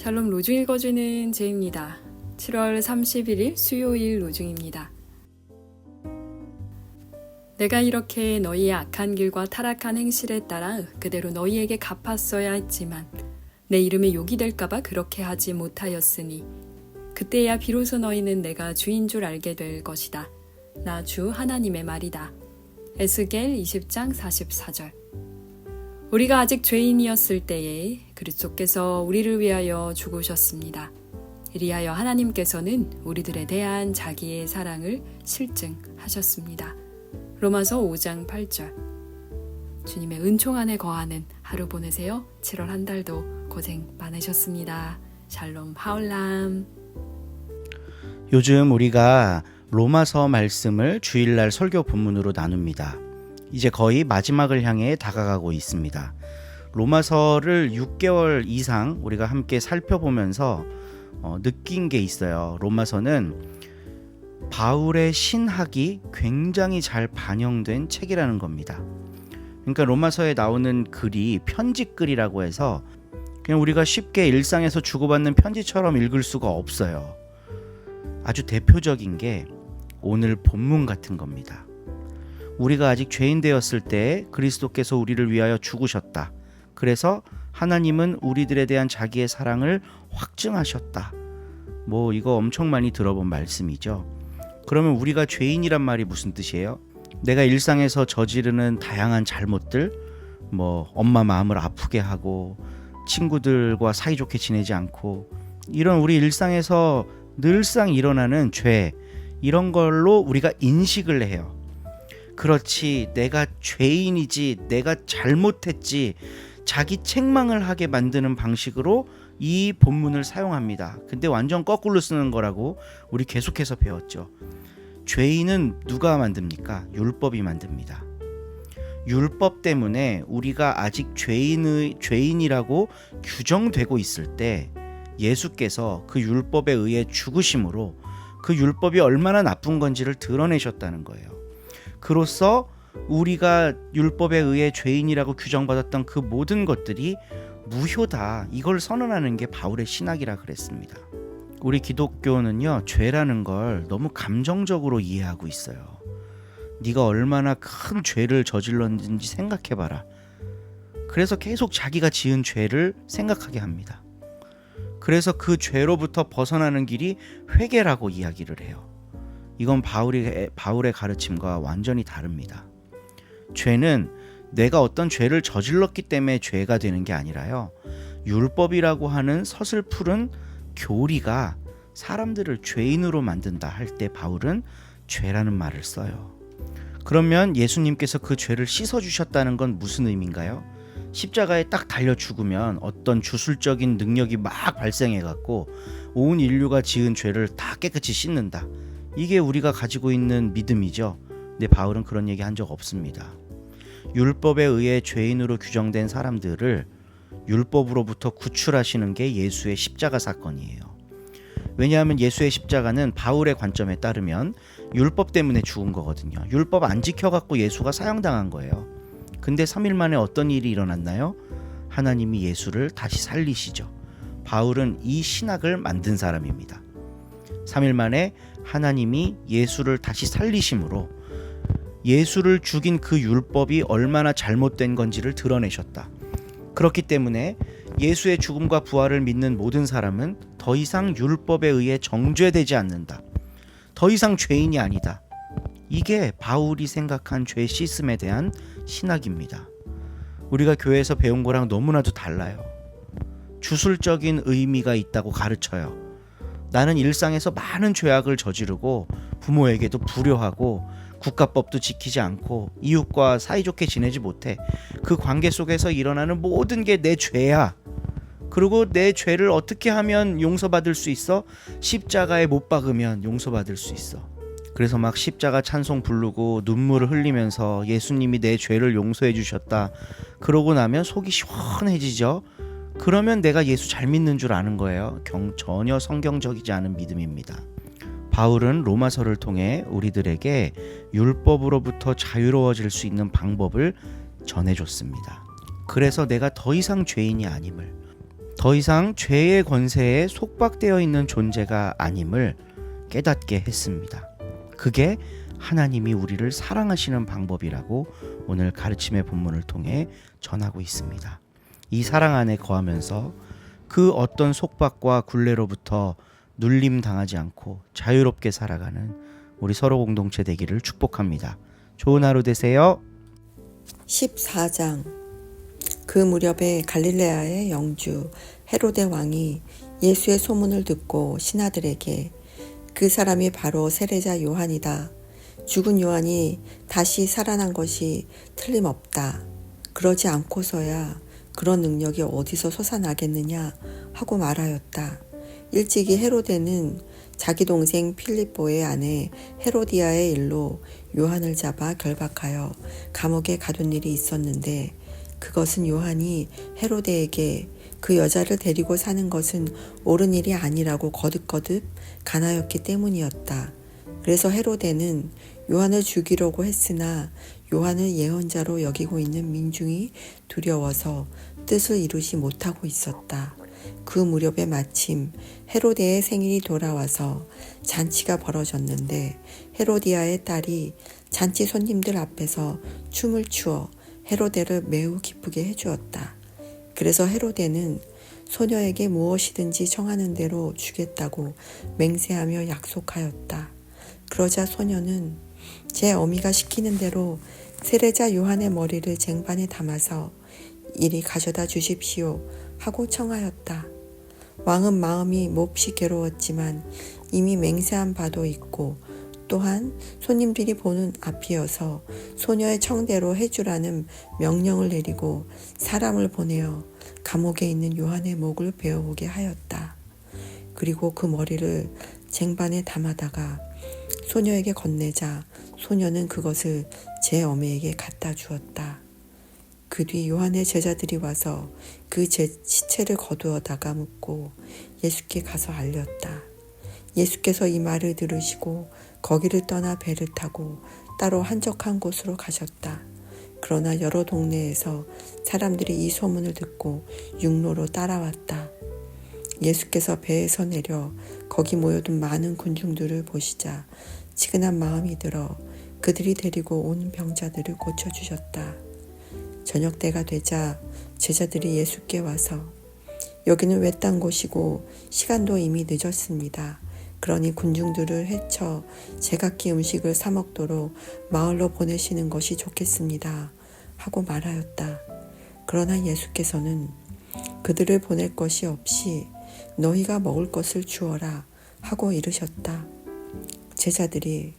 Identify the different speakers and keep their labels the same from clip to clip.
Speaker 1: 샬롬 로중 읽어주는 제입니다. 7월 31일 수요일 로중입니다. 내가 이렇게 너희의 악한 길과 타락한 행실에 따라 그대로 너희에게 갚았어야 했지만 내 이름에 욕이 될까봐 그렇게 하지 못하였으니 그때야 비로소 너희는 내가 주인 줄 알게 될 것이다. 나 주 하나님의 말이다. 에스겔 20장 44절. 우리가 아직 죄인이었을 때에 그리스도께서 우리를 위하여 죽으셨습니다. 이리하여 하나님께서는 우리들에 대한 자기의 사랑을 실증하셨습니다. 로마서 5장 8절. 주님의 은총 안에 거하는 하루 보내세요. 7월 한 달도 고생 많으셨습니다. 샬롬 하울람.
Speaker 2: 요즘 우리가 로마서 말씀을 주일날 설교 본문으로 나눕니다. 이제 거의 마지막을 향해 다가가고 있습니다. 로마서를 6개월 이상 우리가 함께 살펴보면서 느낀 게 있어요. 로마서는 바울의 신학이 굉장히 잘 반영된 책이라는 겁니다. 그러니까 로마서에 나오는 글이 편지글이라고 해서 그냥 우리가 쉽게 일상에서 주고받는 편지처럼 읽을 수가 없어요. 아주 대표적인 게 오늘 본문 같은 겁니다. 우리가 아직 죄인 되었을 때 그리스도께서 우리를 위하여 죽으셨다. 그래서 하나님은 우리들에 대한 자기의 사랑을 확증하셨다. 이거 엄청 많이 들어본 말씀이죠. 그러면 우리가 죄인이란 말이 무슨 뜻이에요? 내가 일상에서 저지르는 다양한 잘못들, 엄마 마음을 아프게 하고 친구들과 사이좋게 지내지 않고 이런 우리 일상에서 늘상 일어나는 죄, 이런 걸로 우리가 인식을 해요. 그렇지, 내가 죄인이지, 내가 잘못했지, 자기 책망을 하게 만드는 방식으로 이 본문을 사용합니다. 근데 완전 거꾸로 쓰는 거라고 우리 계속해서 배웠죠. 죄인은 누가 만듭니까? 율법이 만듭니다. 율법 때문에 우리가 아직 죄인이라고 규정되고 있을 때 예수께서 그 율법에 의해 죽으심으로 그 율법이 얼마나 나쁜 건지를 드러내셨다는 거예요. 그로써 우리가 율법에 의해 죄인이라고 규정받았던 그 모든 것들이 무효다. 이걸 선언하는 게 바울의 신학이라 그랬습니다. 우리 기독교는요, 죄라는 걸 너무 감정적으로 이해하고 있어요. 네가 얼마나 큰 죄를 저질렀는지 생각해봐라. 그래서 계속 자기가 지은 죄를 생각하게 합니다. 그래서 그 죄로부터 벗어나는 길이 회개라고 이야기를 해요. 이건 바울의 가르침과 완전히 다릅니다. 죄는 내가 어떤 죄를 저질렀기 때문에 죄가 되는 게 아니라요, 율법이라고 하는 서슬푸른 교리가 사람들을 죄인으로 만든다 할 때 바울은 죄라는 말을 써요. 그러면 예수님께서 그 죄를 씻어주셨다는 건 무슨 의미인가요? 십자가에 딱 달려 죽으면 어떤 주술적인 능력이 막 발생해갖고 온 인류가 지은 죄를 다 깨끗이 씻는다. 이게 우리가 가지고 있는 믿음이죠. 근데 바울은 그런 얘기 한 적 없습니다. 율법에 의해 죄인으로 규정된 사람들을 율법으로부터 구출하시는 게 예수의 십자가 사건이에요. 왜냐하면 예수의 십자가는 바울의 관점에 따르면 율법 때문에 죽은 거거든요. 율법 안 지켜갖고 예수가 사형당한 거예요. 근데 3일 만에 어떤 일이 일어났나요? 하나님이 예수를 다시 살리시죠. 바울은 이 신학을 만든 사람입니다. 3일 만에 하나님이 예수를 다시 살리심으로 예수를 죽인 그 율법이 얼마나 잘못된 건지를 드러내셨다. 그렇기 때문에 예수의 죽음과 부활을 믿는 모든 사람은 더 이상 율법에 의해 정죄되지 않는다. 더 이상 죄인이 아니다. 이게 바울이 생각한 죄 씻음에 대한 신학입니다. 우리가 교회에서 배운 거랑 너무나도 달라요. 주술적인 의미가 있다고 가르쳐요. 나는 일상에서 많은 죄악을 저지르고 부모에게도 불효하고 국가법도 지키지 않고 이웃과 사이좋게 지내지 못해. 그 관계 속에서 일어나는 모든 게 내 죄야. 그리고 내 죄를 어떻게 하면 용서받을 수 있어? 십자가에 못 박으면 용서받을 수 있어. 그래서 막 십자가 찬송 부르고 눈물을 흘리면서 예수님이 내 죄를 용서해 주셨다. 그러고 나면 속이 시원해지죠. 그러면 내가 예수 잘 믿는 줄 아는 거예요. 전혀 성경적이지 않은 믿음입니다. 바울은 로마서를 통해 우리들에게 율법으로부터 자유로워질 수 있는 방법을 전해줬습니다. 그래서 내가 더 이상 죄인이 아님을, 더 이상 죄의 권세에 속박되어 있는 존재가 아님을 깨닫게 했습니다. 그게 하나님이 우리를 사랑하시는 방법이라고 오늘 가르침의 본문을 통해 전하고 있습니다. 이 사랑 안에 거하면서 그 어떤 속박과 굴레로부터 눌림 당하지 않고 자유롭게 살아가는 우리 서로 공동체 되기를 축복합니다. 좋은 하루 되세요.
Speaker 3: 14장. 그 무렵에 갈릴레아의 영주 헤로데 왕이 예수의 소문을 듣고 신하들에게 그 사람이 바로 세례자 요한이다. 죽은 요한이 다시 살아난 것이 틀림없다. 그러지 않고서야 그런 능력이 어디서 솟아나겠느냐 하고 말하였다. 일찍이 헤로데는 자기 동생 필립보의 아내 헤로디아의 일로 요한을 잡아 결박하여 감옥에 가둔 일이 있었는데 그것은 요한이 헤로데에게 그 여자를 데리고 사는 것은 옳은 일이 아니라고 거듭거듭 간하였기 때문이었다. 그래서 헤로데는 요한을 죽이려고 했으나 요한을 예언자로 여기고 있는 민중이 두려워서 뜻을 이루지 못하고 있었다. 그 무렵에 마침 헤로데의 생일이 돌아와서 잔치가 벌어졌는데 헤로디아의 딸이 잔치 손님들 앞에서 춤을 추어 헤로데를 매우 기쁘게 해주었다. 그래서 헤로데는 소녀에게 무엇이든지 청하는 대로 주겠다고 맹세하며 약속하였다. 그러자 소녀는 제 어미가 시키는 대로 세례자 요한의 머리를 쟁반에 담아서 이리 가져다 주십시오 하고 청하였다. 왕은 마음이 몹시 괴로웠지만 이미 맹세한 바도 있고 또한 손님들이 보는 앞이어서 소녀의 청대로 해주라는 명령을 내리고 사람을 보내어 감옥에 있는 요한의 목을 베어오게 하였다. 그리고 그 머리를 쟁반에 담아다가 소녀에게 건네자 소녀는 그것을 제 어미에게 갖다 주었다. 그 뒤 요한의 제자들이 와서 그 시체를 거두어다가 묻고 예수께 가서 알렸다. 예수께서 이 말을 들으시고 거기를 떠나 배를 타고 따로 한적한 곳으로 가셨다. 그러나 여러 동네에서 사람들이 이 소문을 듣고 육로로 따라왔다. 예수께서 배에서 내려 거기 모여든 많은 군중들을 보시자 치근한 마음이 들어 그들이 데리고 온 병자들을 고쳐주셨다. 저녁 때가 되자 제자들이 예수께 와서 여기는 외딴 곳이고 시간도 이미 늦었습니다. 그러니 군중들을 헤쳐 제각기 음식을 사 먹도록 마을로 보내시는 것이 좋겠습니다 하고 말하였다. 그러나 예수께서는 그들을 보낼 것이 없이 너희가 먹을 것을 주어라 하고 이르셨다. 제자들이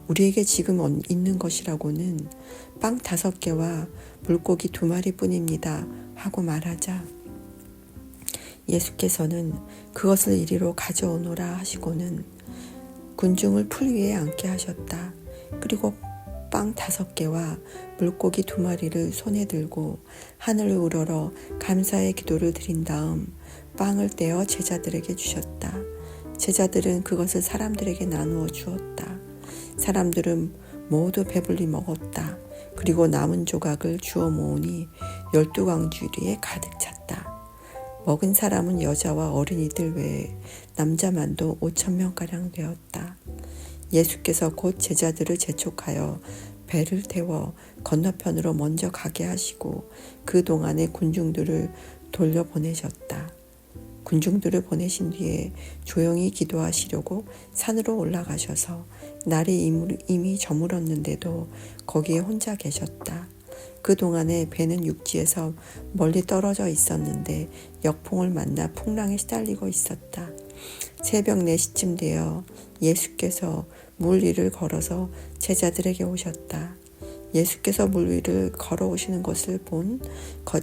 Speaker 3: 우리에게 지금 있는 것이라고는 빵 5개와 물고기 2마리 뿐입니다 하고 말하자 예수께서는 그것을 이리로 가져오노라 하시고는 군중을 풀 위에 앉게 하셨다. 그리고 빵 5개와 물고기 2마리를 손에 들고 하늘을 우러러 감사의 기도를 드린 다음 빵을 떼어 제자들에게 주셨다. 제자들은 그것을 사람들에게 나누어 주었다. 사람들은 모두 배불리 먹었다. 그리고 남은 조각을 주워 모으니 12광주리에 가득 찼다. 먹은 사람은 여자와 어린이들 외에 남자만도 5,000명가량 되었다. 예수께서 곧 제자들을 재촉하여 배를 태워 건너편으로 먼저 가게 하시고 그 동안에 군중들을 돌려보내셨다. 군중들을 보내신 뒤에 조용히 기도하시려고 산으로 올라가셔서 날이 이미 저물었는데도 거기에 혼자 계셨다. 그동안에 배는 육지에서 멀리 떨어져 있었는데 역풍을 만나 풍랑에 시달리고 있었다. 새벽 4시쯤 되어 예수께서 물 위를 걸어서 제자들에게 오셨다. 예수께서 물 위를 걸어오시는 것을 본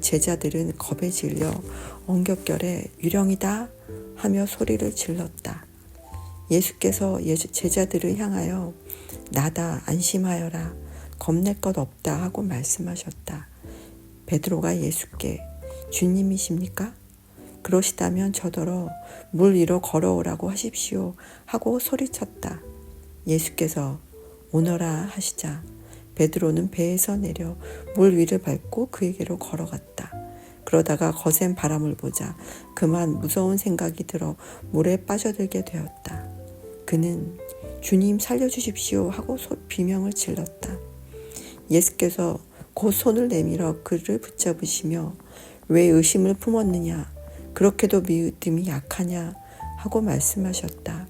Speaker 3: 제자들은 겁에 질려 엉겹결에 유령이다 하며 소리를 질렀다. 예수께서 제자들을 향하여 나다 안심하여라 겁낼 것 없다 하고 말씀하셨다. 베드로가 예수께 주님이십니까? 그러시다면 저더러 물 위로 걸어오라고 하십시오 하고 소리쳤다. 예수께서 오너라 하시자 베드로는 배에서 내려 물 위를 밟고 그에게로 걸어갔다. 그러다가 거센 바람을 보자 그만 무서운 생각이 들어 물에 빠져들게 되었다. 그는 주님 살려주십시오 하고 비명을 질렀다. 예수께서 곧 손을 내밀어 그를 붙잡으시며 왜 의심을 품었느냐, 그렇게도 믿음이 약하냐 하고 말씀하셨다.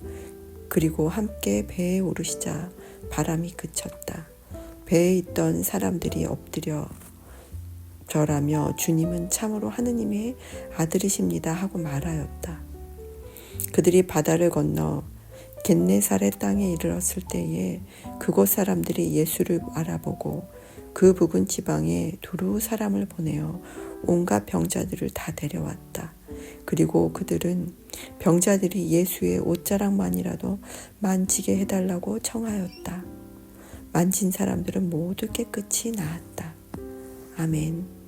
Speaker 3: 그리고 함께 배에 오르시자 바람이 그쳤다. 배에 있던 사람들이 엎드려 절하며 주님은 참으로 하느님의 아들이십니다 하고 말하였다. 그들이 바다를 건너 겟네사렛 땅에 이르렀을 때에 그곳 사람들이 예수를 알아보고 그 부근 지방에 두루 사람을 보내어 온갖 병자들을 다 데려왔다. 그리고 그들은 병자들이 예수의 옷자락만이라도 만지게 해달라고 청하였다. 만진 사람들은 모두 깨끗이 나았다. 아멘.